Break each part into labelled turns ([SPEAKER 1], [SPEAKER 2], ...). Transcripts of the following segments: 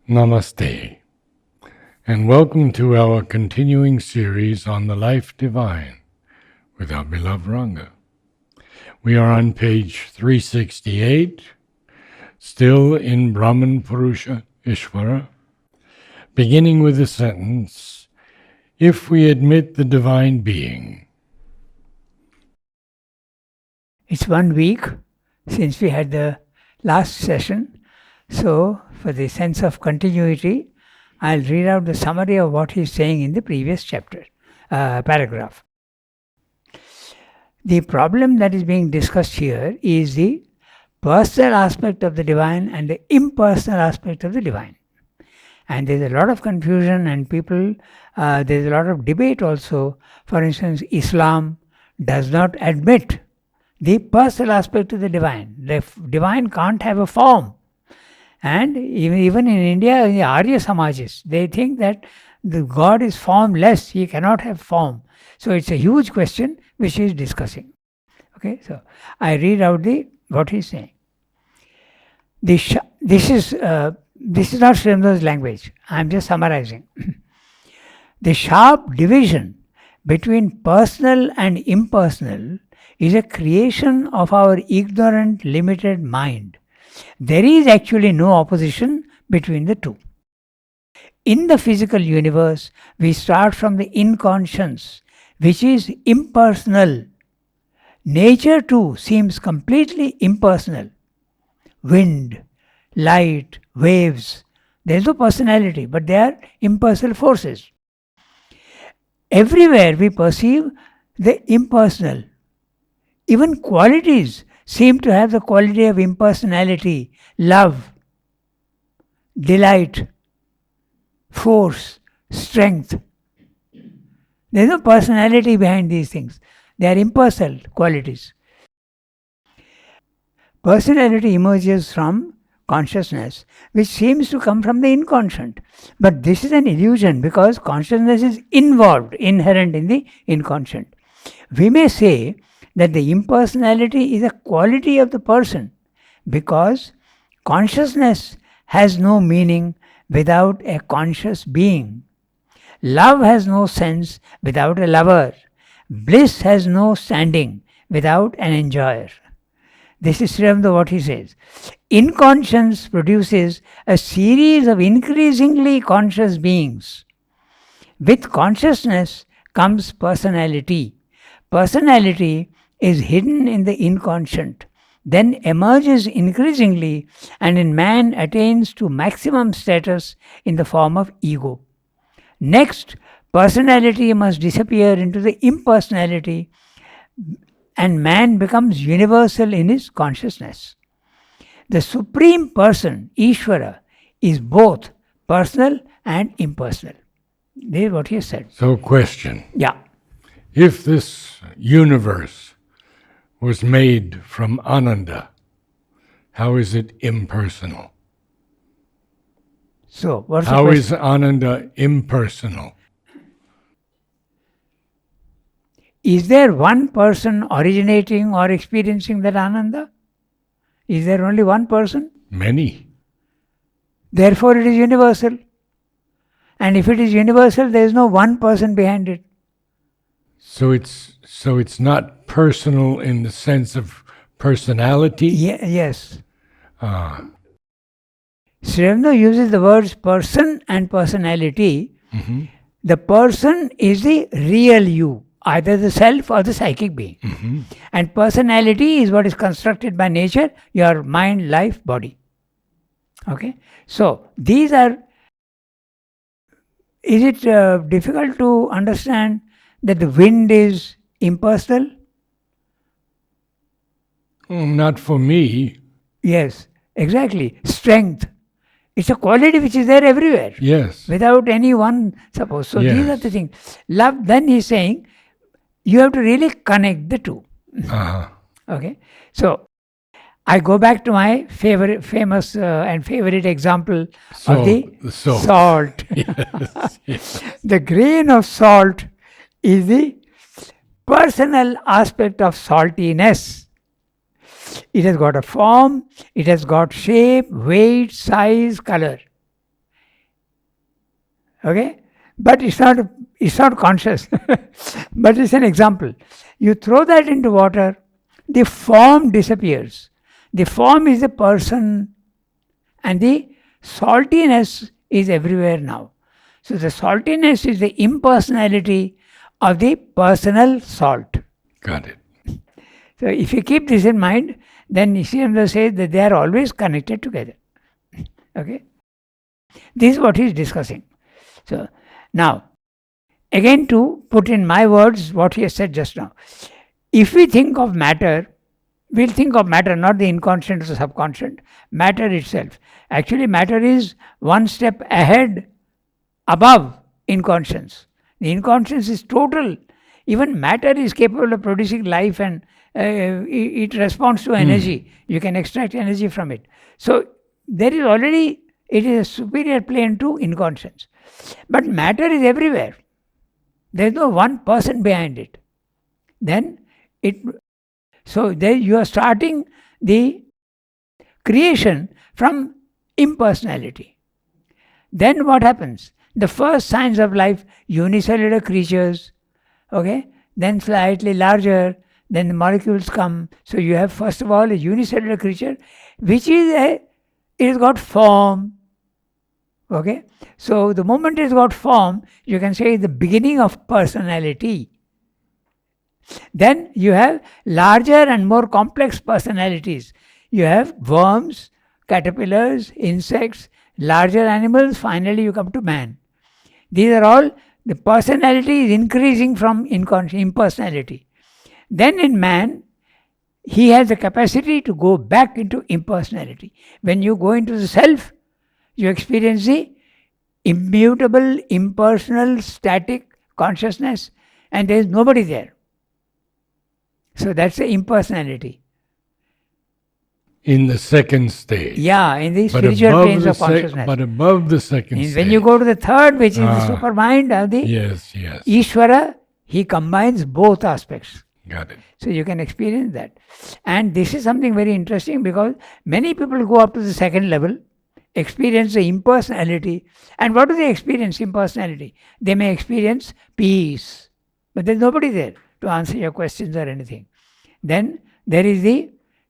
[SPEAKER 1] Namaste, and welcome to our continuing series on the life divine with our beloved Ranga. We are on page 368, still in Brahman Purusha Ishvara, beginning with the sentence, if we admit the divine being.
[SPEAKER 2] It's 1 week since we had the last session, so for the sense of continuity, I'll read out the summary of what he's saying in the previous paragraph. The problem that is being discussed here is the personal aspect of the divine and the impersonal aspect of the divine. And there's a lot of confusion and there's a lot of debate also. For instance, Islam does not admit the personal aspect of the divine. The divine can't have a form. And even in India, in the Arya Samajas, they think that the God is formless, he cannot have form. So it's a huge question which he is discussing. Okay, so I read out what he is saying. This is not Srimada's language. I am just summarizing. The sharp division between personal and impersonal is a creation of our ignorant, limited mind. There is actually no opposition between the two. In the physical universe, we start from the inconscience, which is impersonal. Nature too seems completely impersonal. Wind, light, waves, there is no personality, but they are impersonal forces. Everywhere we perceive the impersonal. Even qualities seem to have the quality of impersonality, love, delight, force, strength. There is no personality behind these things. They are impersonal qualities. Personality emerges from consciousness, which seems to come from the inconscient. But this is an illusion because consciousness is inherent in the inconscient. We may say that the impersonality is a quality of the person because consciousness has no meaning without a conscious being. Love has no sense without a lover. Bliss has no standing without an enjoyer. This is Srimada what he says. Inconscience produces a series of increasingly conscious beings. With consciousness comes personality. Personality is hidden in the inconscient, then emerges increasingly, and in man attains to maximum status in the form of ego. Next, personality must disappear into the impersonality, and man becomes universal in his consciousness. The Supreme Person, Ishvara, is both personal and impersonal. This is what he has said.
[SPEAKER 1] So, question.
[SPEAKER 2] Yeah.
[SPEAKER 1] If this universe was made from Ananda, how is it impersonal?
[SPEAKER 2] So, what's
[SPEAKER 1] how
[SPEAKER 2] the question?
[SPEAKER 1] Is Ananda impersonal?
[SPEAKER 2] Is there one person originating or experiencing that Ananda? Is there only one person?
[SPEAKER 1] Many.
[SPEAKER 2] Therefore, it is universal. And if it is universal, there is no one person behind it.
[SPEAKER 1] So it's not personal in the sense of personality?
[SPEAKER 2] Yes. Srimada uses the words person and personality.
[SPEAKER 1] Mm-hmm.
[SPEAKER 2] The person is the real you, either the self or the psychic being.
[SPEAKER 1] Mm-hmm.
[SPEAKER 2] And personality is what is constructed by nature, your mind, life, body. Okay? So, these are... Is it difficult to understand that the wind is impersonal?
[SPEAKER 1] Not for me.
[SPEAKER 2] Yes, exactly. Strength. It's a quality which is there everywhere.
[SPEAKER 1] Yes.
[SPEAKER 2] Without any one suppose. So
[SPEAKER 1] yes.
[SPEAKER 2] These are the things. Love, then he's saying, you have to really connect the two.
[SPEAKER 1] Uh-huh.
[SPEAKER 2] Okay. So, I go back to my famous and favorite example of the salt.
[SPEAKER 1] Yes.
[SPEAKER 2] The grain of salt is the personal aspect of saltiness. It has got a form, it has got shape, weight, size, color. Okay? But it's not conscious. But it's an example. You throw that into water, the form disappears. The form is the person, and the saltiness is everywhere now. So the saltiness is the impersonality of the personal salt.
[SPEAKER 1] Got it.
[SPEAKER 2] So if you keep this in mind, then Nishyananda says that they are always connected together. Okay? This is what he is discussing. So now, again to put in my words what he has said just now. If we think of matter, we'll think of matter, not the inconscient or the subconscient, matter itself. Actually, matter is one step ahead, above inconscience. The inconscience is total. Even matter is capable of producing life, and it responds to energy. You can extract energy from it. So there is already, it is a superior plane to inconscience. But matter is everywhere. There is no one person behind it. So there you are starting the creation from impersonality. Then what happens? The first signs of life, unicellular creatures, okay? Then slightly larger, then the molecules come. So you have first of all a unicellular creature, which it has got form. Okay? So the moment it's got form, you can say the beginning of personality. Then you have larger and more complex personalities. You have worms, caterpillars, insects, larger animals, finally you come to man. These are all, the personality is increasing from impersonality. Then in man, he has the capacity to go back into impersonality. When you go into the self, you experience the immutable, impersonal, static consciousness, and there is nobody there. So that's the impersonality.
[SPEAKER 1] In the second stage.
[SPEAKER 2] Yeah, in the spiritual planes of consciousness.
[SPEAKER 1] But above the second stage.
[SPEAKER 2] When you go to the third, which is the supermind of the Ishvara, he combines both aspects.
[SPEAKER 1] Got it.
[SPEAKER 2] So you can experience that. And this is something very interesting, because many people go up to the second level, experience the impersonality. And what do they experience? Impersonality. They may experience peace, but there's nobody there to answer your questions or anything. Then there is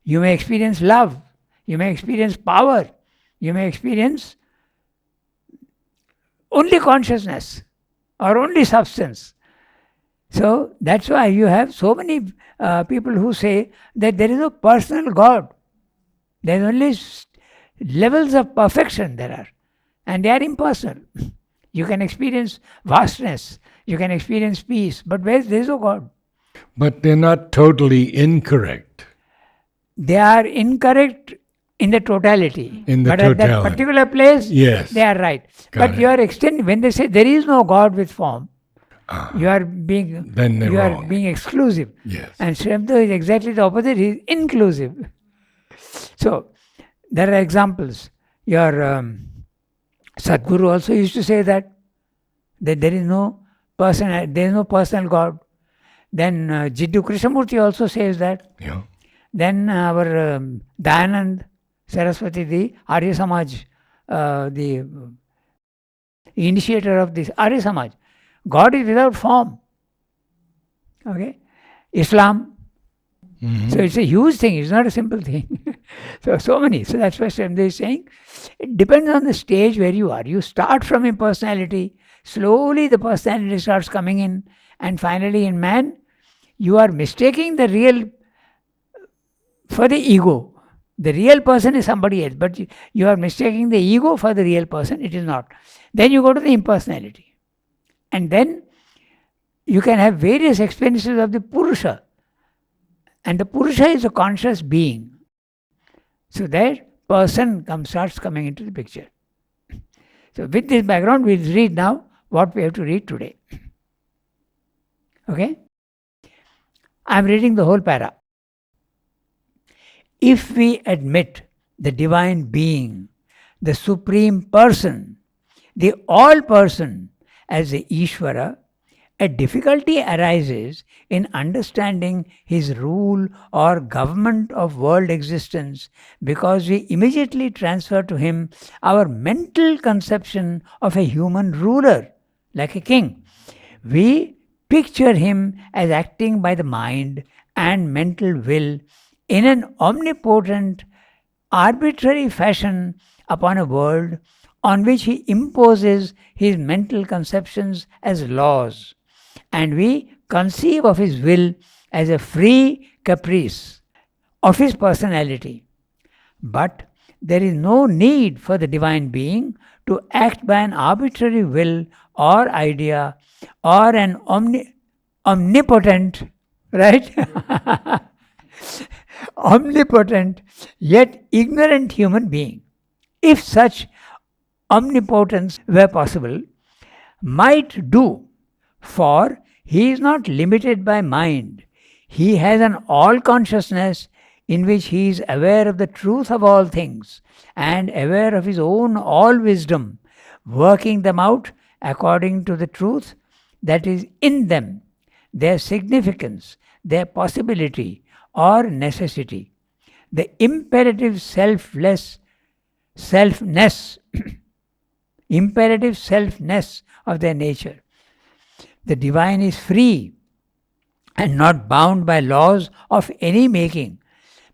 [SPEAKER 2] you may experience love, you may experience power, you may experience only consciousness or only substance. So that's why you have so many people who say that there is no personal God. There is only levels of perfection there are, and they are impersonal. You can experience vastness, you can experience peace, but there is no God.
[SPEAKER 1] But they're not totally incorrect.
[SPEAKER 2] They are incorrect in the totality.
[SPEAKER 1] But
[SPEAKER 2] at that particular place,
[SPEAKER 1] yes,
[SPEAKER 2] they are right. But you are extending, when they say there is no God with form, you are being are being exclusive.
[SPEAKER 1] Yes.
[SPEAKER 2] And Sri Aurobindo is exactly the opposite, he is inclusive. So there are examples. Your Sadhguru also used to say that there is no personal God. Then Jiddu Krishnamurti also says that.
[SPEAKER 1] Yeah.
[SPEAKER 2] Then our Dayanand Saraswati, the Arya Samaj, the initiator of this Arya Samaj, God is without form. Okay? Islam. So it's a huge thing, it's not a simple thing. so many. So that's why Sri Aurobindo is saying, it depends on the stage where you are. You start from impersonality, slowly the personality starts coming in, and finally in man, you are mistaking the real for the ego. The real person is somebody else, but you are mistaking the ego for the real person. It is not. Then you go to the impersonality. And then you can have various experiences of the Purusha. And the Purusha is a conscious being. So that person starts coming into the picture. So with this background, we'll read now what we have to read today. Okay? I'm reading the whole para. If we admit the divine being, the supreme person, the all person as the Ishvara, A difficulty arises in understanding his rule or government of world existence because we immediately transfer to him our mental conception of a human ruler, like a king. We picture him as acting by the mind and mental will in an omnipotent, arbitrary fashion upon a world on which he imposes his mental conceptions as laws, and we conceive of his will as a free caprice of his personality. But there is no need for the divine being to act by an arbitrary will or idea or an omnipotent, right? Omnipotent yet ignorant human being. If such omnipotence were possible, might do, for he is not limited by mind. He has an all consciousness in which he is aware of the truth of all things and aware of his own all wisdom, working them out according to the truth that is in them, their significance, their possibility or necessity. The imperative selfness, imperative selfness of their nature. The divine is free and not bound by laws of any making,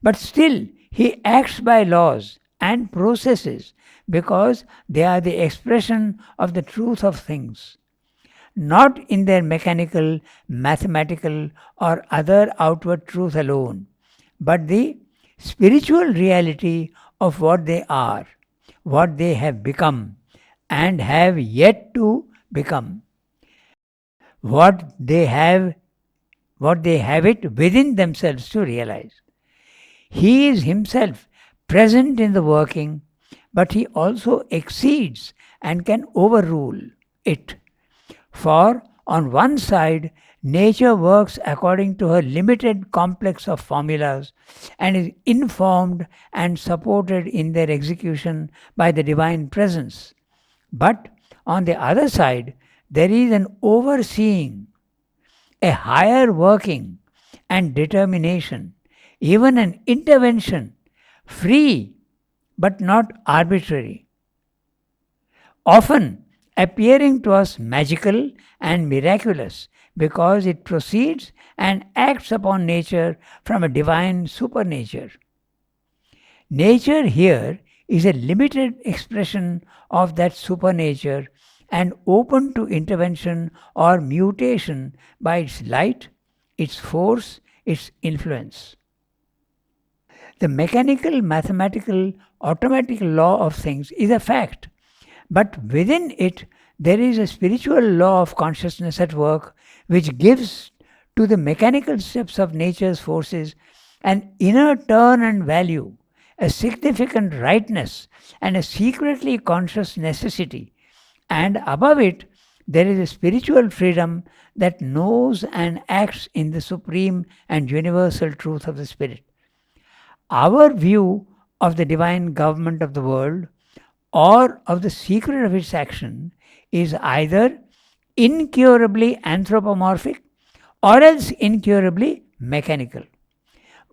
[SPEAKER 2] but still he acts by laws and processes because they are the expression of the truth of things, not in their mechanical, mathematical, or other outward truth alone, but the spiritual reality of what they are, what they have become, and have yet to become, what they have it within themselves to realize. He is himself present in the working, but he also exceeds and can overrule it. For on one side, nature works according to her limited complex of formulas and is informed and supported in their execution by the divine presence. But on the other side, there is an overseeing, a higher working and determination, even an intervention, free but not arbitrary, often appearing to us magical and miraculous because it proceeds and acts upon nature from a divine supernature. Nature here is a limited expression of that supernature and open to intervention or mutation by its light, its force, its influence. The mechanical, mathematical, automatic law of things is a fact, but within it there is a spiritual law of consciousness at work which gives to the mechanical steps of nature's forces an inner turn and value, a significant rightness, and a secretly conscious necessity. And above it, there is a spiritual freedom that knows and acts in the supreme and universal truth of the Spirit. Our view of the divine government of the world or of the secret of its action is either incurably anthropomorphic or else incurably mechanical.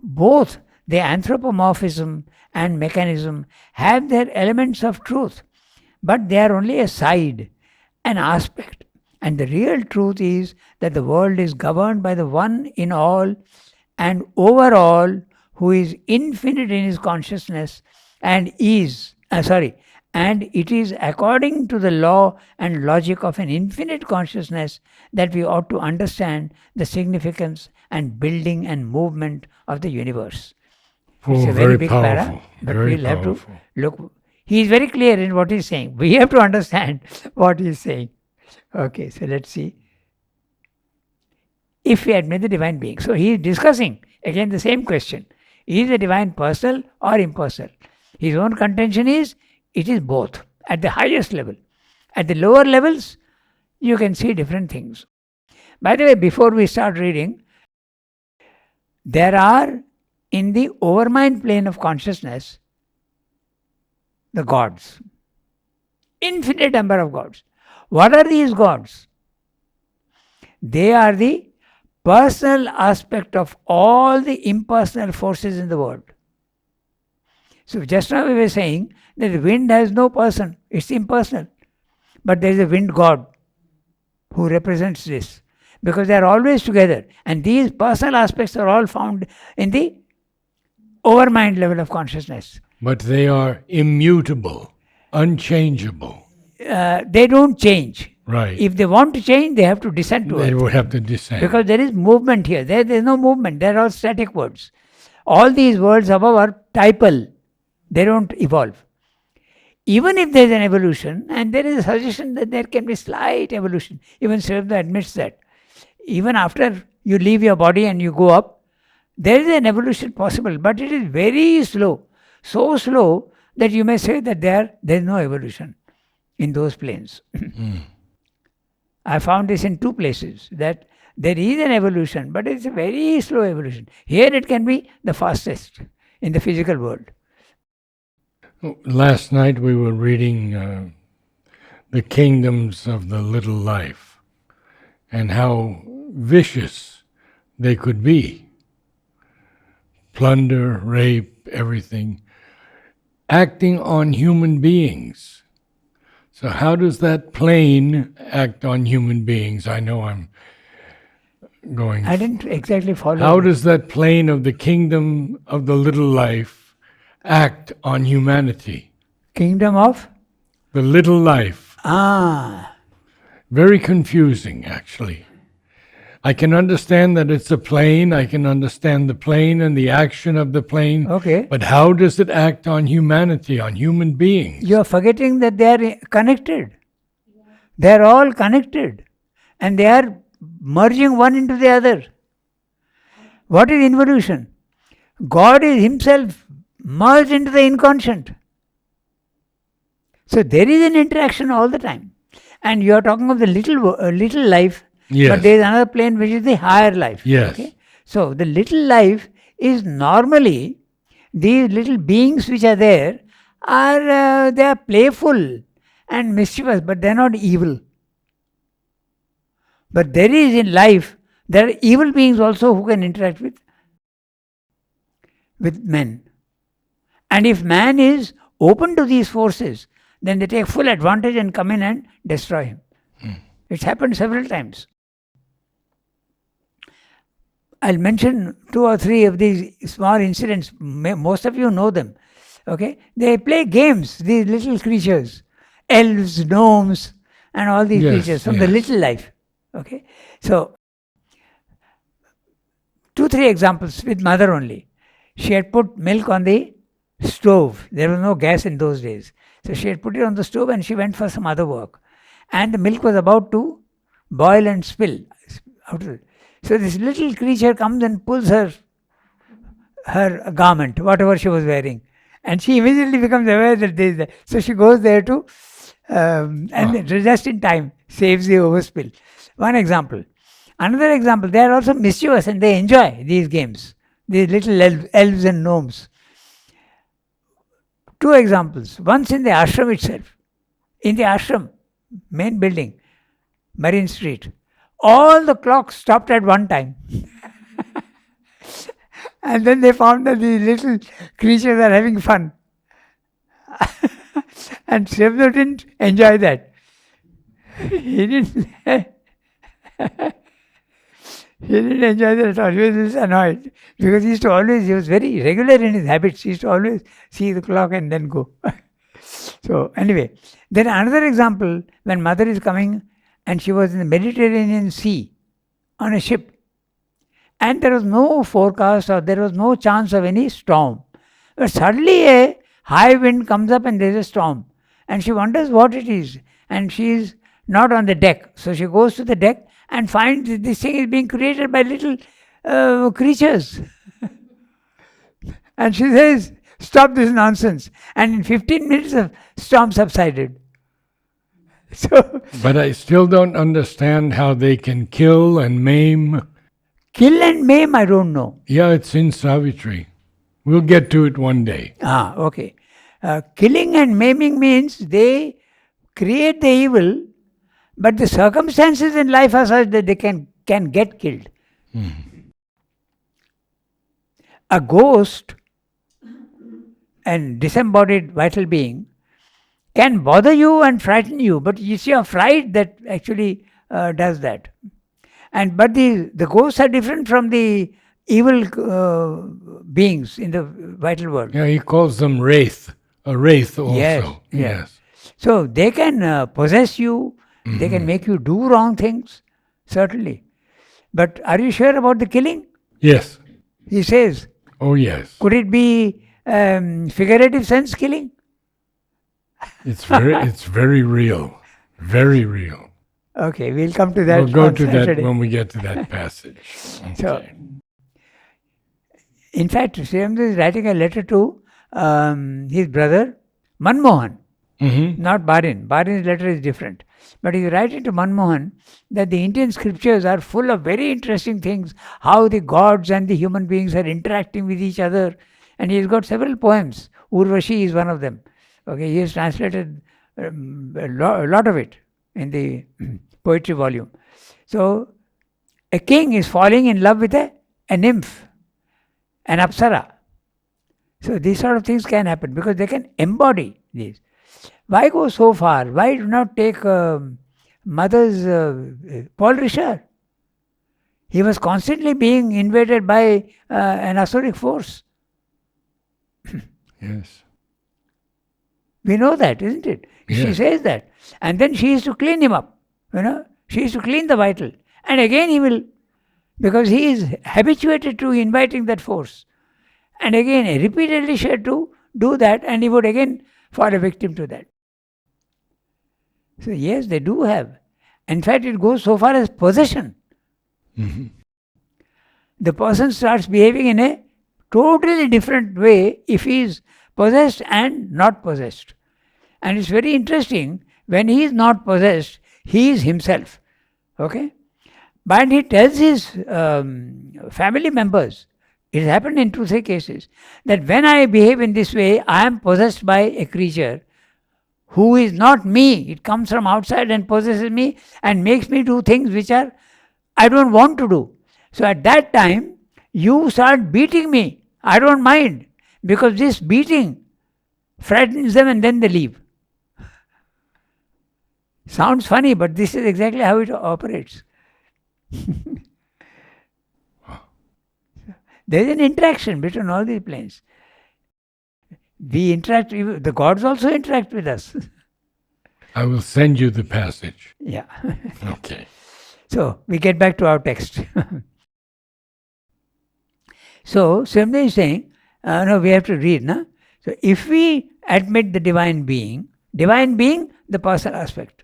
[SPEAKER 2] Both the anthropomorphism and mechanism have their elements of truth, but they are only a side, an aspect. And the real truth is that the world is governed by the one in all and over all, who is infinite in his consciousness and and it is according to the law and logic of an infinite consciousness that we ought to understand the significance and building and movement of the universe. It's a very big
[SPEAKER 1] powerful,
[SPEAKER 2] para, but
[SPEAKER 1] very
[SPEAKER 2] we'll have
[SPEAKER 1] powerful.
[SPEAKER 2] to look. He is very clear in what he's saying. We have to understand what he's saying. Okay, so let's see. If we admit the divine being. So he is discussing again the same question. Is the divine personal or impersonal? His own contention is it is both at the highest level. At the lower levels, you can see different things. By the way, before we start reading, there are in the overmind plane of consciousness the gods. Infinite number of gods. What are these gods? They are the personal aspect of all the impersonal forces in the world. So just now we were saying that the wind has no person, it's impersonal. But there is a wind god who represents this, because they are always together. And these personal aspects are all found in the overmind level of consciousness.
[SPEAKER 1] But they are immutable, unchangeable.
[SPEAKER 2] They don't change.
[SPEAKER 1] Right.
[SPEAKER 2] If they want to change, they have to descend to
[SPEAKER 1] They
[SPEAKER 2] earth.
[SPEAKER 1] would have to descend.
[SPEAKER 2] Because there is movement here. There is no movement. They are all static words. All these words above are typal. They don't evolve. Even if there is an evolution, and there is a suggestion that there can be slight evolution, even Srivda admits that. Even after you leave your body and you go up, there is an evolution possible, but it is very slow. So slow that you may say that there is no evolution in those planes. I found this in two places, that there is an evolution, but it's a very slow evolution. Here it can be the fastest in the physical world.
[SPEAKER 1] Last night we were reading The Kingdoms of the Little Life and how vicious they could be. Plunder, rape, everything. Acting on human beings. So how does that plane act on human beings? I know I'm going...
[SPEAKER 2] I didn't exactly follow.
[SPEAKER 1] How does that plane of the kingdom of the little life act on humanity?
[SPEAKER 2] Kingdom of?
[SPEAKER 1] The little life.
[SPEAKER 2] Very
[SPEAKER 1] confusing, actually. I can understand that it's a plane. I can understand the plane and the action of the plane.
[SPEAKER 2] Okay.
[SPEAKER 1] But how does it act on humanity, on human beings?
[SPEAKER 2] You are forgetting that they are connected. They are all connected. And they are merging one into the other. What is involution? God is himself merged into the inconscient. So there is an interaction all the time. And you are talking of the little life.
[SPEAKER 1] Yes.
[SPEAKER 2] But there is another plane which is the higher life.
[SPEAKER 1] Yes.
[SPEAKER 2] Okay? So the little life is normally, these little beings which are there are they are playful and mischievous, but they are not evil. But there is in life, there are evil beings also who can interact with men. And if man is open to these forces, then they take full advantage and come in and destroy him. It's happened several times. I'll mention 2 or 3 of these small incidents. Most of you know them. Okay? They play games, these little creatures. Elves, gnomes, and all these creatures from the little life. Okay? So, 2, 3 examples with mother only. She had put milk on the stove. There was no gas in those days. So she had put it on the stove and she went for some other work. And the milk was about to boil and spill. So this little creature comes and pulls her garment, whatever she was wearing. And she immediately becomes aware that there is that. So she goes there to, and just in time, saves the overspill. One example. Another example, they are also mischievous and they enjoy these games. These little elves and gnomes. 2 examples. Once in the ashram itself. In the ashram, main building, Marine Street. All the clocks stopped at one time. And then they found that these little creatures are having fun. And Srivda didn't enjoy that. He didn't enjoy that at all. He was just annoyed. Because he was very regular in his habits. He used to always see the clock and then go. So anyway, then another example, when mother is coming and she was in the Mediterranean Sea on a ship. And there was no forecast or there was no chance of any storm. But suddenly a high wind comes up and there is a storm. And she wonders what it is. And she is not on the deck. So she goes to the deck and finds that this thing is being created by little creatures. And she says, stop this nonsense. And in 15 minutes the storm subsided. So,
[SPEAKER 1] but I still don't understand how they can kill and maim.
[SPEAKER 2] Kill and maim, I don't know.
[SPEAKER 1] Yeah, it's in Savitri. We'll get to it one day.
[SPEAKER 2] Okay. Killing and maiming means they create the evil, but the circumstances in life are such that they can can get killed. A ghost and disembodied vital being can bother you and frighten you, but it's your fright that actually does that. But the ghosts are different from the evil beings in the vital world.
[SPEAKER 1] Yeah, he calls them wraith. A wraith also.
[SPEAKER 2] Yes. So they can possess you, they can make you do wrong things, certainly. But are you sure about the killing?
[SPEAKER 1] Yes.
[SPEAKER 2] He says.
[SPEAKER 1] Oh, yes.
[SPEAKER 2] Could it be figurative sense killing?
[SPEAKER 1] It's very real. Very real.
[SPEAKER 2] Okay, we'll come to that.
[SPEAKER 1] We'll go
[SPEAKER 2] on
[SPEAKER 1] to
[SPEAKER 2] Saturday.
[SPEAKER 1] that when we get to that passage. Okay.
[SPEAKER 2] So, in fact, Sriramdas is writing a letter to his brother Manmohan, not Barin. Barin's letter is different. But he's writing to Manmohan that the Indian scriptures are full of very interesting things, how the gods and the human beings are interacting with each other. And he's got several poems. Urvashi is one of them. Okay, he has translated a lot of it in the poetry volume. So, a king is falling in love with a nymph, an apsara. So, these sort of things can happen because they can embody these. Why go so far? Why do not take mother's Paul Richard? He was constantly being invaded by an Asuric force.
[SPEAKER 1] Yes.
[SPEAKER 2] We know that, isn't it?
[SPEAKER 1] Yes.
[SPEAKER 2] She says that. And then she is to clean him up. She is to clean the vital. And again he will, because he is habituated to inviting that force. And again, repeatedly she had to do that, and he would again fall a victim to that. So yes, they do have. In fact, it goes so far as possession. The person starts behaving in a totally different way if he is possessed and not possessed. And it's very interesting, when he is not possessed, he is himself. Okay? But he tells his family members, it happened in 2-3 cases, that when I behave in this way, I am possessed by a creature who is not me. It comes from outside and possesses me and makes me do things which I don't want to do. So at that time, you start beating me. I don't mind, because this beating frightens them and then they leave. Sounds funny, but this is exactly how it operates. There is an interaction between all these planes. We interact, the gods also interact with us.
[SPEAKER 1] I will send you the passage.
[SPEAKER 2] Yeah.
[SPEAKER 1] Okay.
[SPEAKER 2] So, we get back to our text. So, Srimad is saying, no, we have to read, no? So, if we admit the divine being, the personal aspect.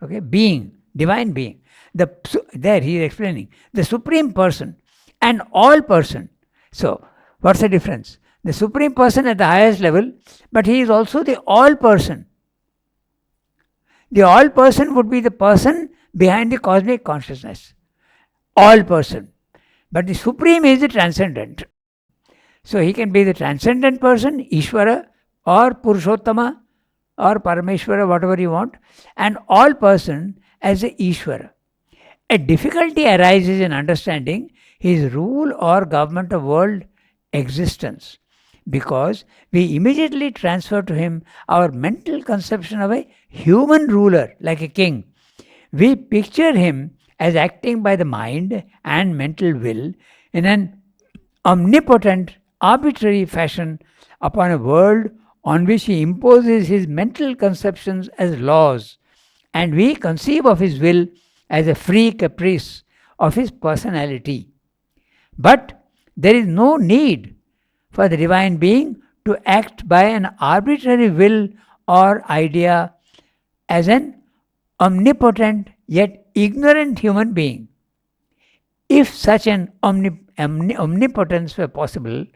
[SPEAKER 2] Okay, being, divine being. There he is explaining, the supreme person and all person. So, what's the difference? The supreme person at the highest level, but he is also the all person. The all person would be the person behind the cosmic consciousness. All person. But the supreme is the transcendent. So he can be the transcendent person, Ishvara, or Purushottama, or Parameshvara, whatever you want, and all person as a Ishvara. A difficulty arises in understanding his rule or government of world existence, because we immediately transfer to him our mental conception of a human ruler like a king. We picture him as acting by the mind and mental will in an omnipotent, arbitrary fashion upon a world on which he imposes his mental conceptions as laws, and we conceive of his will as a free caprice of his personality. But there is no need for the divine being to act by an arbitrary will or idea as an omnipotent yet ignorant human being. If such an omnipotence were possible,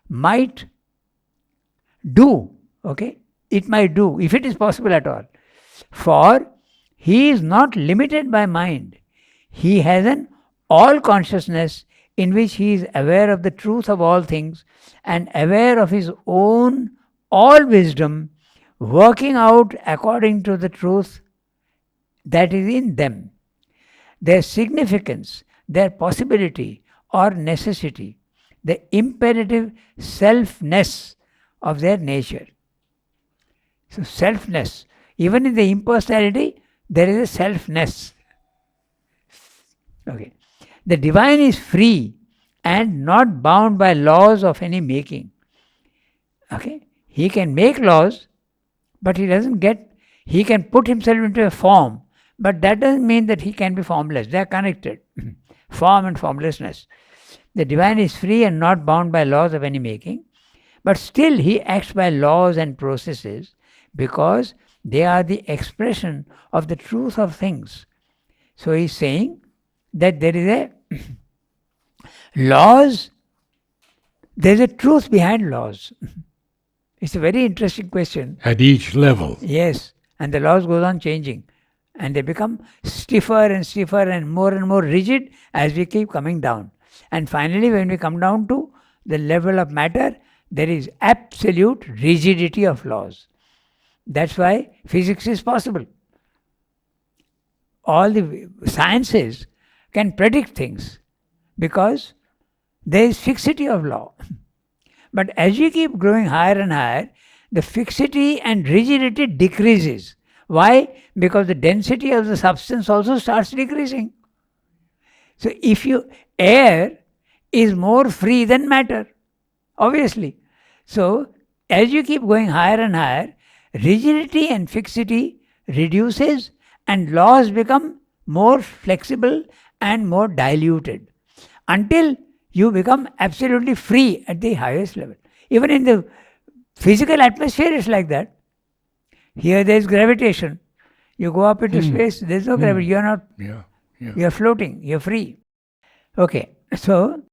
[SPEAKER 2] might do, okay? It might do, if it is possible at all. For he is not limited by mind. He has an all consciousness in which he is aware of the truth of all things and aware of his own all wisdom, working out according to the truth that is in them. their significance, their possibility or necessity, the imperative selfness of their nature. So, selfness. Even in the impersonality, there is a selfness. Okay. The divine is free and not bound by laws of any making. Okay. He can make laws, but he can put himself into a form, but that doesn't mean that he can be formless. They are connected. Form and formlessness. The divine is free and not bound by laws of any making, but still he acts by laws and processes because they are the expression of the truth of things. So he's saying that there is a laws, there is a truth behind laws. It's a very interesting question.
[SPEAKER 1] At each level.
[SPEAKER 2] Yes, and the laws goes on changing, and they become stiffer and more rigid as we keep coming down. And finally, when we come down to the level of matter, there is absolute rigidity of laws. That's why physics is possible. All the sciences can predict things because there is fixity of law. But as you keep growing higher and higher, the fixity and rigidity decreases. Why? Because the density of the substance also starts decreasing. So air is more free than matter, obviously. So as you keep going higher and higher, rigidity and fixity reduces and laws become more flexible and more diluted until you become absolutely free at the highest level. Even in the physical atmosphere, it's like that. Here there is gravitation. You go up into space, there is no gravity. You are not. You are floating. You are free. Okay. So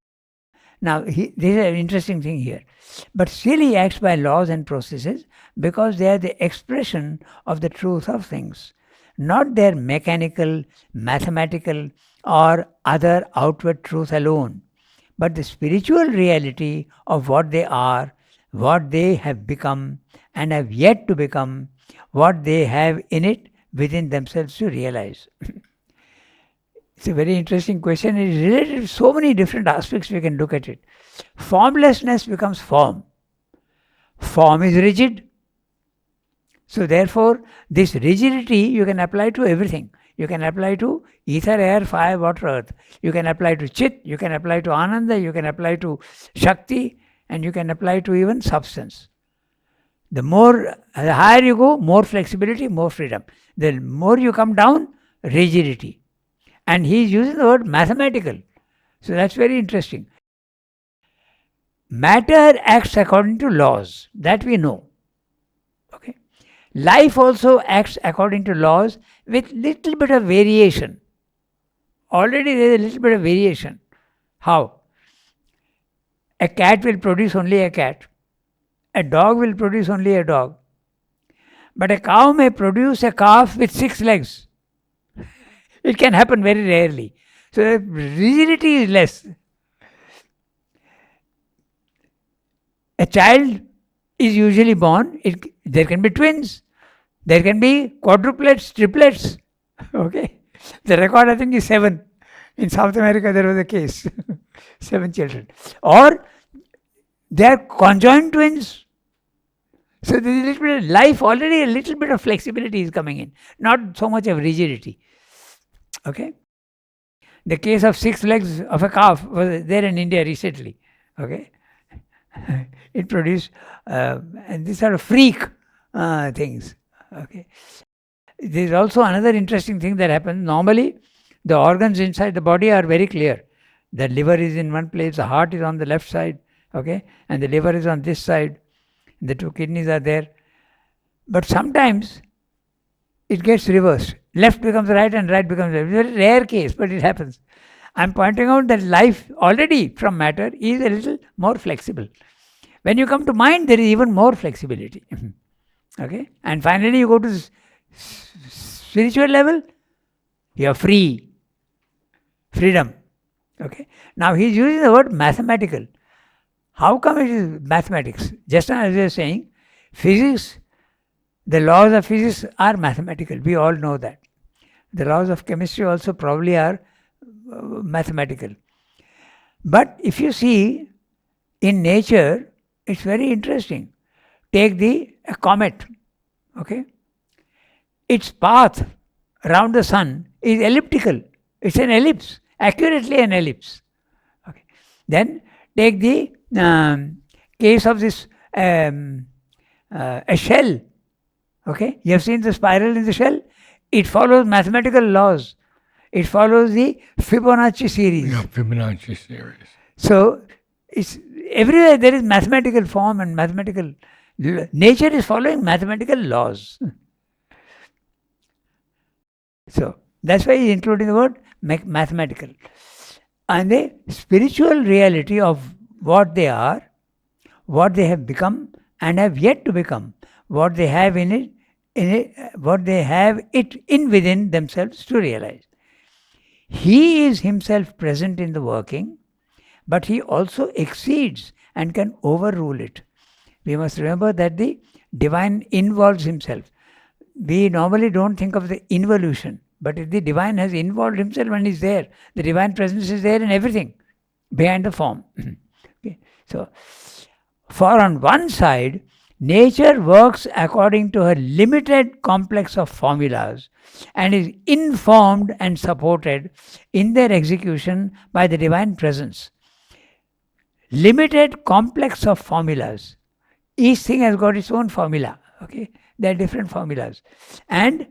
[SPEAKER 2] now this is an interesting thing here. But still he acts by laws and processes because they are the expression of the truth of things, not their mechanical, mathematical, or other outward truth alone, but the spiritual reality of what they are, what they have become and have yet to become, what they have in it within themselves to realize. It's a very interesting question. It is related to so many different aspects we can look at it. Formlessness becomes form. Form is rigid. So therefore, this rigidity you can apply to everything. You can apply to ether, air, fire, water, earth. You can apply to Chit, you can apply to Ananda, you can apply to Shakti, and you can apply to even substance. The higher you go, more flexibility, more freedom. The more you come down, rigidity. And he is using the word mathematical. So that's very interesting. Matter acts according to laws. That we know. Okay. Life also acts according to laws with little bit of variation. Already there is a little bit of variation. How? A cat will produce only a cat. A dog will produce only a dog. But a cow may produce a calf with 6 legs. It can happen very rarely. So the rigidity is less. A child is usually born. There can be twins. There can be quadruplets, triplets. Okay. The record I think is 7. In South America there was a case. 7 children. Or they are conjoined twins. So there is a little bit of life, already a little bit of flexibility is coming in. Not so much of rigidity. Okay. The case of 6 legs of a calf was there in India recently. Okay. It produced, and these are freak things. Okay. There is also another interesting thing that happens. Normally, the organs inside the body are very clear. The liver is in one place, the heart is on the left side, okay, and the liver is on this side. The 2 kidneys are there. But sometimes it gets reversed. Left becomes right and right becomes left. It's a very rare case, but it happens. I'm pointing out that life already from matter is a little more flexible. When you come to mind, there is even more flexibility. Okay? And finally you go to spiritual level, you are free. Freedom. Okay? Now he is using the word mathematical. How come it is mathematics? Just as I was saying, physics, the laws of physics are mathematical. We all know that. The laws of chemistry also probably are mathematical. But if you see, in nature, it's very interesting. Take a comet, okay? Its path around the sun is elliptical. It's an ellipse, accurately an ellipse. Okay. Then take the case of this a shell. Okay, you have seen the spiral in the shell. It follows mathematical laws. It follows the Fibonacci series.
[SPEAKER 1] Yeah, Fibonacci series.
[SPEAKER 2] So it's everywhere there is mathematical form and mathematical. Nature is following mathematical laws. So that's why he's including the word mathematical. And the spiritual reality of what they are, what they have become, and have yet to become, what they have what they have it in within themselves to realize. He is himself present in the working, but he also exceeds and can overrule it. We must remember that the divine involves himself. We normally don't think of the involution, but if the divine has involved himself and is there, the divine presence is there in everything, behind the form. Okay. So, for on one side, nature works according to her limited complex of formulas and is informed and supported in their execution by the divine presence. Limited complex of formulas. Each thing has got its own formula. Okay, there are different formulas. And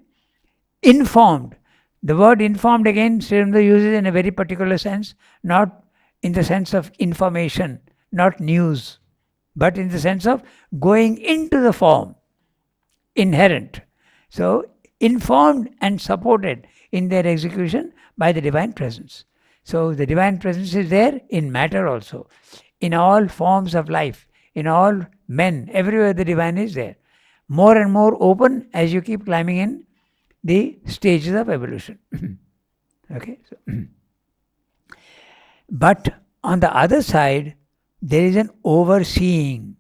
[SPEAKER 2] informed. The word informed again, Srimanda uses in a very particular sense, not in the sense of information, not news, but in the sense of going into the form, inherent. So, informed and supported in their execution by the divine presence. So, the divine presence is there in matter also, in all forms of life, in all men, everywhere the divine is there. More and more open as you keep climbing in the stages of evolution. Okay. So, but on the other side, there is an overseeing,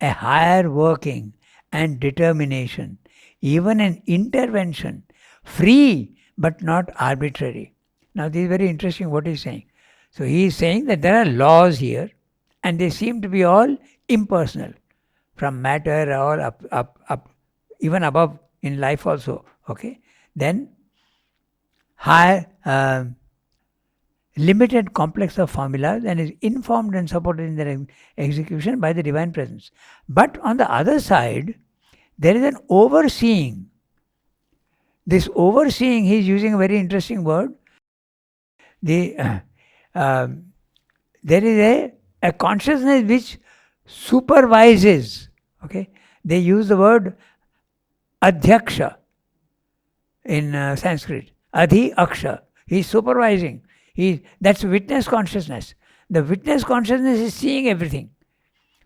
[SPEAKER 2] a higher working and determination, even an intervention, free but not arbitrary. Now, this is very interesting what he's saying. So, he is saying that there are laws here and they seem to be all impersonal, from matter all up, even above in life also. Okay. Then, higher, limited complex of formulas and is informed and supported in their execution by the divine presence. But on the other side, there is an overseeing. This overseeing, he is using a very interesting word. There is a consciousness which supervises. Okay, they use the word adhyaksha in Sanskrit. Adhi aksha. He is supervising. That's witness consciousness. The witness consciousness is seeing everything,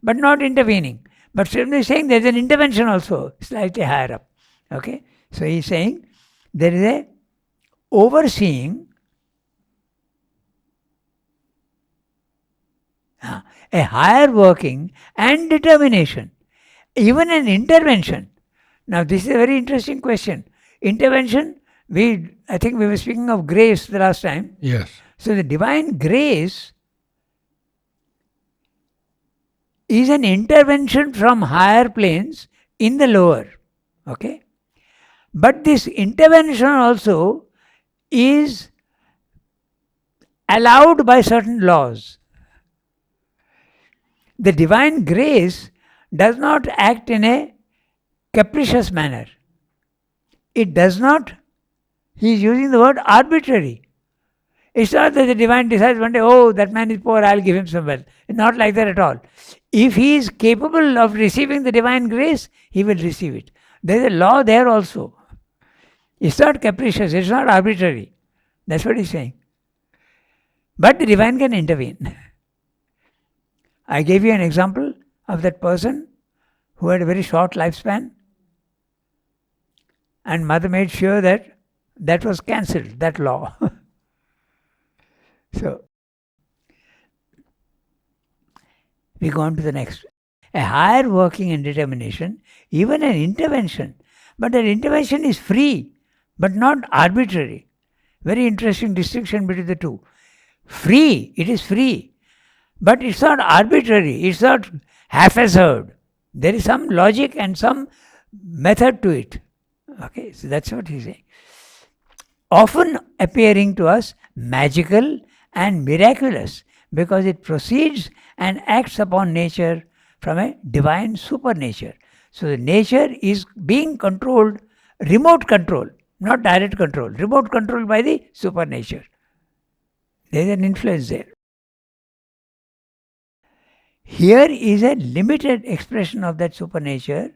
[SPEAKER 2] but not intervening. But Srimad is saying there's an intervention also, slightly higher up. Okay, so he's saying there is a overseeing, a higher working and determination, even an intervention. Now this is a very interesting question. Intervention, I think we were speaking of grace the last time.
[SPEAKER 1] Yes.
[SPEAKER 2] So the divine grace is an intervention from higher planes in the lower. Okay? But this intervention also is allowed by certain laws. The divine grace does not act in a capricious manner. It does not, he is using the word arbitrary. It's not that the divine decides one day, oh, that man is poor, I'll give him some wealth. It's not like that at all. If he is capable of receiving the divine grace, he will receive it. There is a law there also. It's not capricious, it's not arbitrary. That's what he's saying. But the divine can intervene. I gave you an example of that person who had a very short lifespan, and mother made sure that that was cancelled, that law. So, we go on to the next. A higher working and determination, even an intervention. But an intervention is free, but not arbitrary. Very interesting distinction between the two. Free, it is free, but it's not arbitrary, it's not haphazard. There is some logic and some method to it. Okay, so that's what he's saying. Often appearing to us magical and miraculous because it proceeds and acts upon nature from a divine supernature. So the nature is being controlled, remote control, not direct control, remote control by the supernature. There is an influence there. Here is a limited expression of that supernature.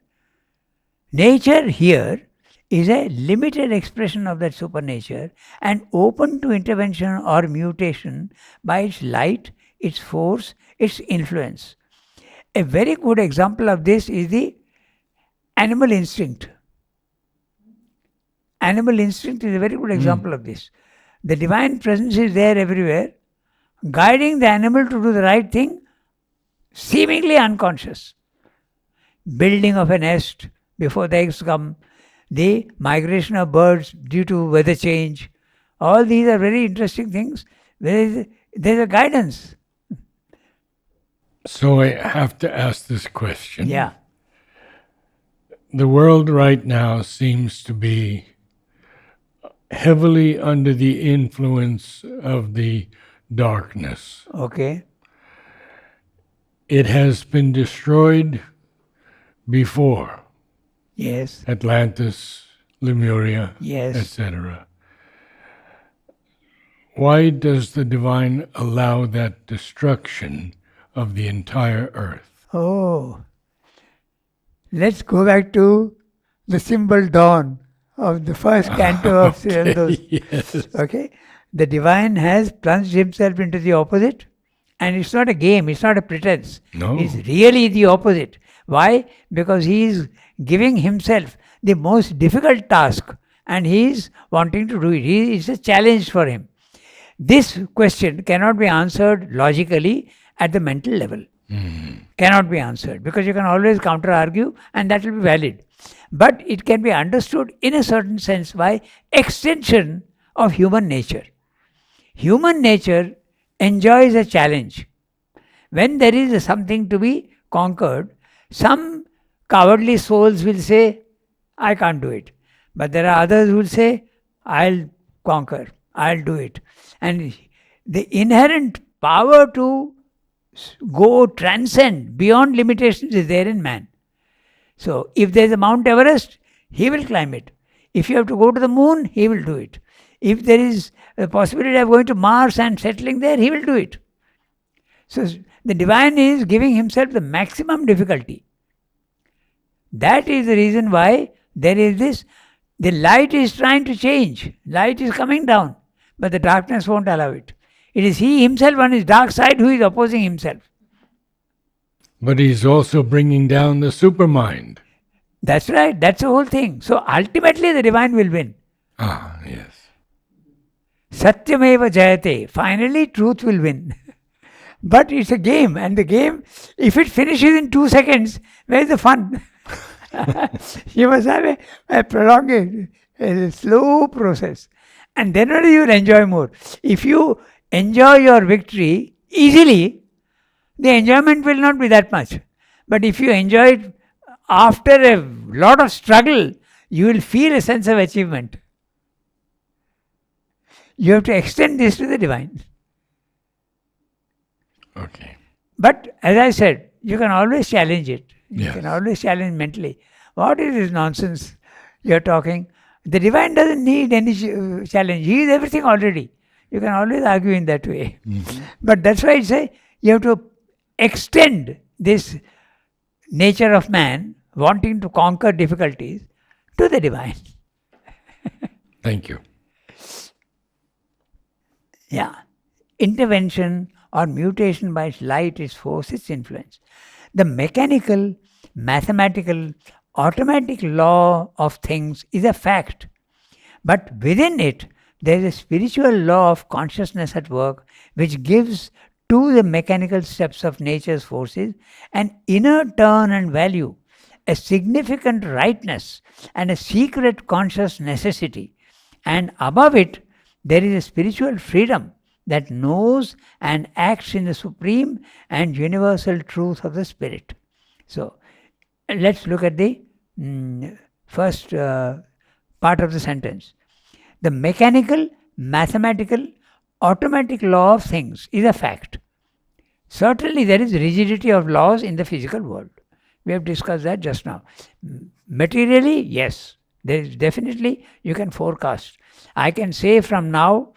[SPEAKER 2] Nature here is a limited expression of that supernature and open to intervention or mutation by its light, its force, its influence. A very good example of this is the animal instinct. Animal instinct is a very good example of this. The divine presence is there everywhere, guiding the animal to do the right thing, seemingly unconscious. Building of a nest before the eggs come, the migration of birds due to weather change, all these are very interesting things. There is a guidance.
[SPEAKER 1] So I have to ask this question.
[SPEAKER 2] Yeah.
[SPEAKER 1] The world right now seems to be heavily under the influence of the darkness.
[SPEAKER 2] Okay.
[SPEAKER 1] It has been destroyed before.
[SPEAKER 2] Yes.
[SPEAKER 1] Atlantis, Lemuria,
[SPEAKER 2] Yes.
[SPEAKER 1] etc. Why does the divine allow that destruction of the entire earth?
[SPEAKER 2] Oh. Let's go back to the symbol dawn of the first canto of those.
[SPEAKER 1] Yes.
[SPEAKER 2] Okay? The divine has plunged himself into the opposite, and it's not a game, it's not a pretense.
[SPEAKER 1] No.
[SPEAKER 2] It's really the opposite. Why? Because he is giving himself the most difficult task and he is wanting to do it. It's a challenge for him. This question cannot be answered logically at the mental level. Cannot be answered because you can always counter argue and that will be valid. But it can be understood in a certain sense by extension of human nature. Human nature enjoys a challenge. When there is something to be conquered, some cowardly souls will say, I can't do it. But there are others who will say, I'll conquer, I'll do it. And the inherent power to go transcend beyond limitations is there in man. So if there is a Mount Everest, he will climb it. If you have to go to the moon, he will do it. If there is a possibility of going to Mars and settling there, he will do it. So the divine is giving himself the maximum difficulty. That is the reason why there is this, the light is trying to change. Light is coming down, but the darkness won't allow it. It is he himself on his dark side who is opposing himself.
[SPEAKER 1] But he's also bringing down the supermind.
[SPEAKER 2] That's right. That's the whole thing. So ultimately the divine will win.
[SPEAKER 1] Ah, yes.
[SPEAKER 2] Satyameva jayate. Finally truth will win. But it's a game, and the game, if it finishes in 2 seconds, where is the fun? You must have a prolonged, a slow process. And then only you will enjoy more. If you enjoy your victory easily, the enjoyment will not be that much. But if you enjoy it after a lot of struggle, you will feel a sense of achievement. You have to extend this to the divine.
[SPEAKER 1] Okay.
[SPEAKER 2] But as I said, you can always challenge it. You
[SPEAKER 1] Yes.
[SPEAKER 2] can always challenge mentally. What is this nonsense you're talking? The divine doesn't need any challenge. He is everything already. You can always argue in that way. But that's why I say you have to extend this nature of man wanting to conquer difficulties to the divine.
[SPEAKER 1] Thank you.
[SPEAKER 2] Yeah. Intervention or mutation by its light, its force, its influence. The mechanical, mathematical, automatic law of things is a fact. But within it, there is a spiritual law of consciousness at work which gives to the mechanical steps of nature's forces an inner turn and value, a significant rightness, and a secret conscious necessity. And above it, there is a spiritual freedom that knows and acts in the supreme and universal truth of the spirit. So, let's look at the first part of the sentence. The mechanical, mathematical, automatic law of things is a fact. Certainly, there is rigidity of laws in the physical world. We have discussed that just now. Materially, yes, there is definitely, you can forecast. I can say from now,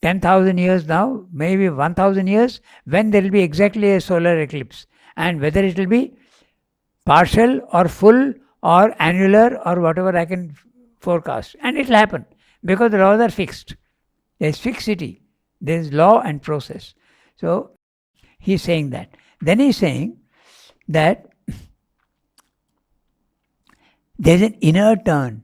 [SPEAKER 2] 10,000 years now, maybe 1,000 years, when there will be exactly a solar eclipse, and whether it will be partial or full or annular or whatever I can forecast. And it will happen because the laws are fixed. There is fixity. There is law and process. So, he's saying that. Then he's saying that there is an inner turn.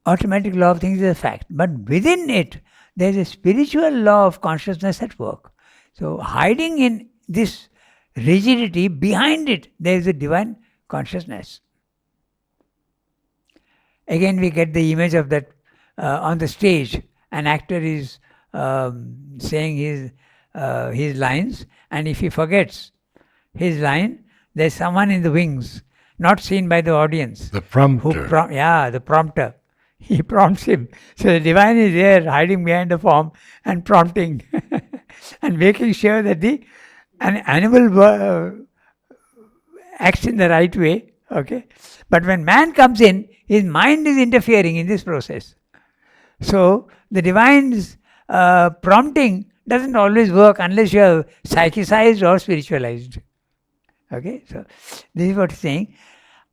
[SPEAKER 2] Automatic law of things is a fact. But within it, there is a spiritual law of consciousness at work. So, hiding in this rigidity, behind it, there is a divine consciousness. Again, we get the image of that on the stage. An actor is saying his lines, and if he forgets his line, there's someone in the wings, not seen by the audience.
[SPEAKER 1] The prompter.
[SPEAKER 2] The prompter. He prompts him. So the divine is there, hiding behind the form and prompting and making sure that an animal acts in the right way. Okay, but when man comes in, his mind is interfering in this process. So the divine's prompting doesn't always work unless you are psychicized or spiritualized. Okay, so this is what he's saying.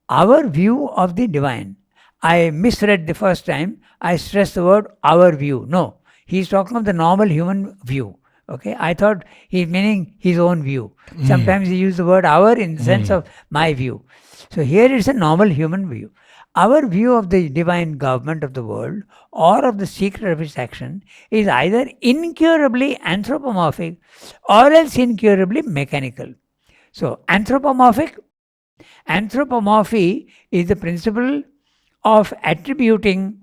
[SPEAKER 2] Our view of the divine. I misread the first time. I stressed the word our view. No, he's talking of the normal human view. Okay, I thought he's meaning his own view. Sometimes he used the word our in the sense of my view. So here it's a normal human view. Our view of the divine government of the world or of the secret of its action is either incurably anthropomorphic or else incurably mechanical. So anthropomorphy is the principle of attributing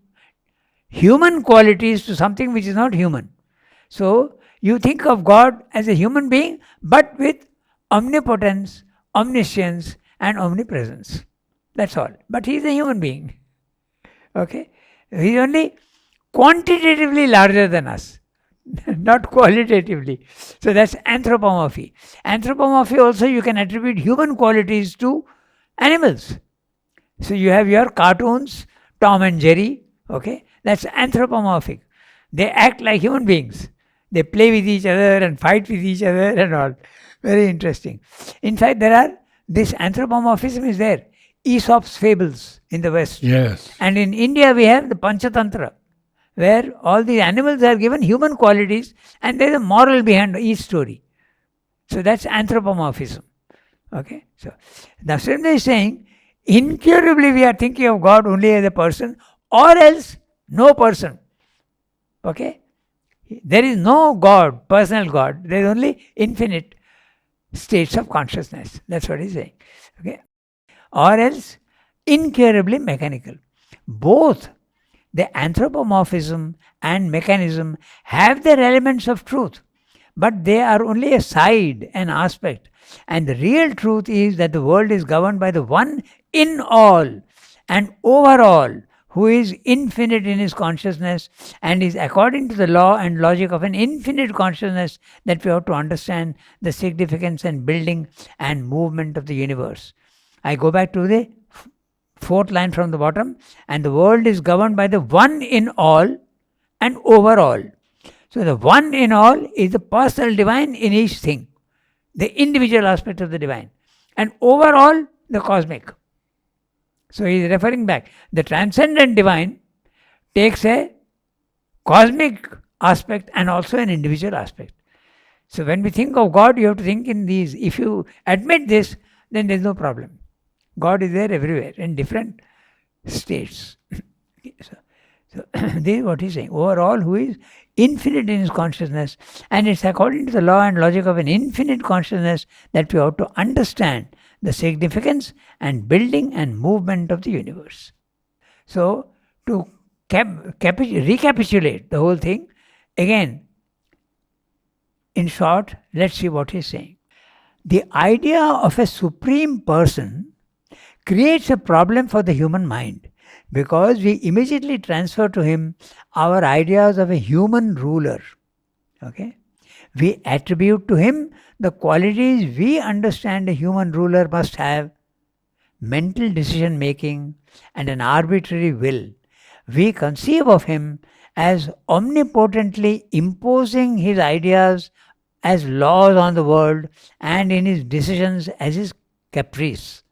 [SPEAKER 2] human qualities to something which is not human. So you think of God as a human being, but with omnipotence, omniscience, and omnipresence. That's all. But he is a human being. Okay? He is only quantitatively larger than us, not qualitatively. So that's anthropomorphy. Anthropomorphy also, you can attribute human qualities to animals. So you have your cartoons, Tom and Jerry. Okay? That's anthropomorphic. They act like human beings. They play with each other and fight with each other and all. Very interesting. In fact, this anthropomorphism is there. Aesop's fables in the West.
[SPEAKER 1] Yes.
[SPEAKER 2] And in India, we have the Panchatantra, where all the animals are given human qualities and there is a moral behind each story. So that's anthropomorphism. Okay? So Nasrendra is saying, incurably we are thinking of God only as a person or else no person. Okay? There is no God, personal God. There is only infinite states of consciousness. That's what he's saying. Okay? Or else incurably mechanical. Both the anthropomorphism and mechanism have their elements of truth, but they are only a side, an aspect. And the real truth is that the world is governed by the one in all and over all, who is infinite in his consciousness and is according to the law and logic of an infinite consciousness that we have to understand the significance and building and movement of the universe. I go back to the fourth line from the bottom, and the world is governed by the one in all and over all. So the one in all is the personal divine in each thing, the individual aspect of the divine, and overall the cosmic. So he is referring back. The transcendent divine takes a cosmic aspect and also an individual aspect. So when we think of God, you have to think in these. If you admit this, then there is no problem. God is there everywhere in different states. So this is what he's saying. Overall, who is infinite in his consciousness, and it's according to the law and logic of an infinite consciousness that we ought to understand the significance and building and movement of the universe. So to recapitulate the whole thing, again, in short, let's see what he's saying. The idea of a supreme person creates a problem for the human mind because we immediately transfer to him our ideas of a human ruler. Okay? We attribute to him the qualities we understand a human ruler must have: mental decision making and an arbitrary will. We conceive of him as omnipotently imposing his ideas as laws on the world and in his decisions as his caprice.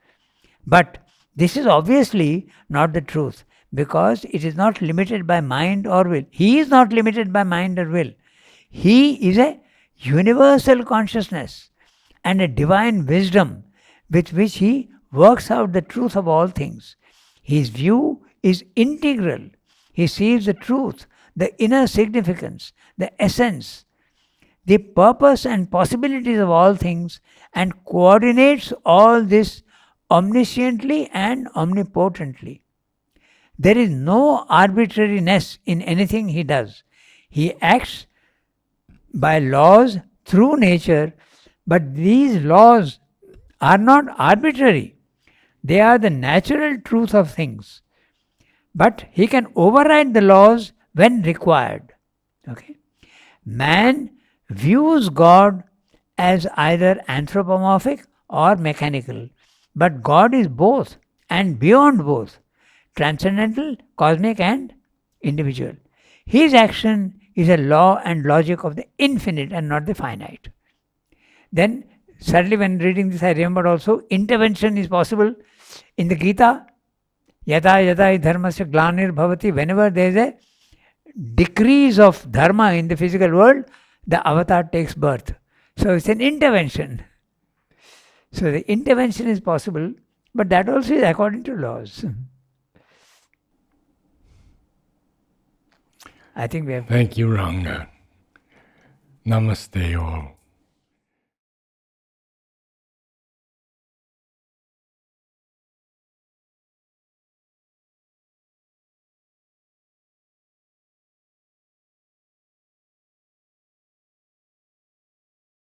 [SPEAKER 2] But this is obviously not the truth because it is not limited by mind or will. He is not limited by mind or will. He is a universal consciousness and a divine wisdom with which he works out the truth of all things. His view is integral. He sees the truth, the inner significance, the essence, the purpose and possibilities of all things, and coordinates all this omnisciently and omnipotently. There is no arbitrariness in anything he does. He acts by laws through nature, but these laws are not arbitrary. They are the natural truth of things. But he can override the laws when required. Okay? Man views God as either anthropomorphic or mechanical, but God is both and beyond both, transcendental, cosmic, and individual. His action is a law and logic of the infinite and not the finite. Then, suddenly, when reading this, I remembered also intervention is possible in the Gita. Yada yada dharmasya glanir bhavati. Whenever there is a decrease of dharma in the physical world, the avatar takes birth. So it's an intervention. So the intervention is possible, but that also is according to laws. I think we have.
[SPEAKER 1] Thank you, Ranga. Namaste, all.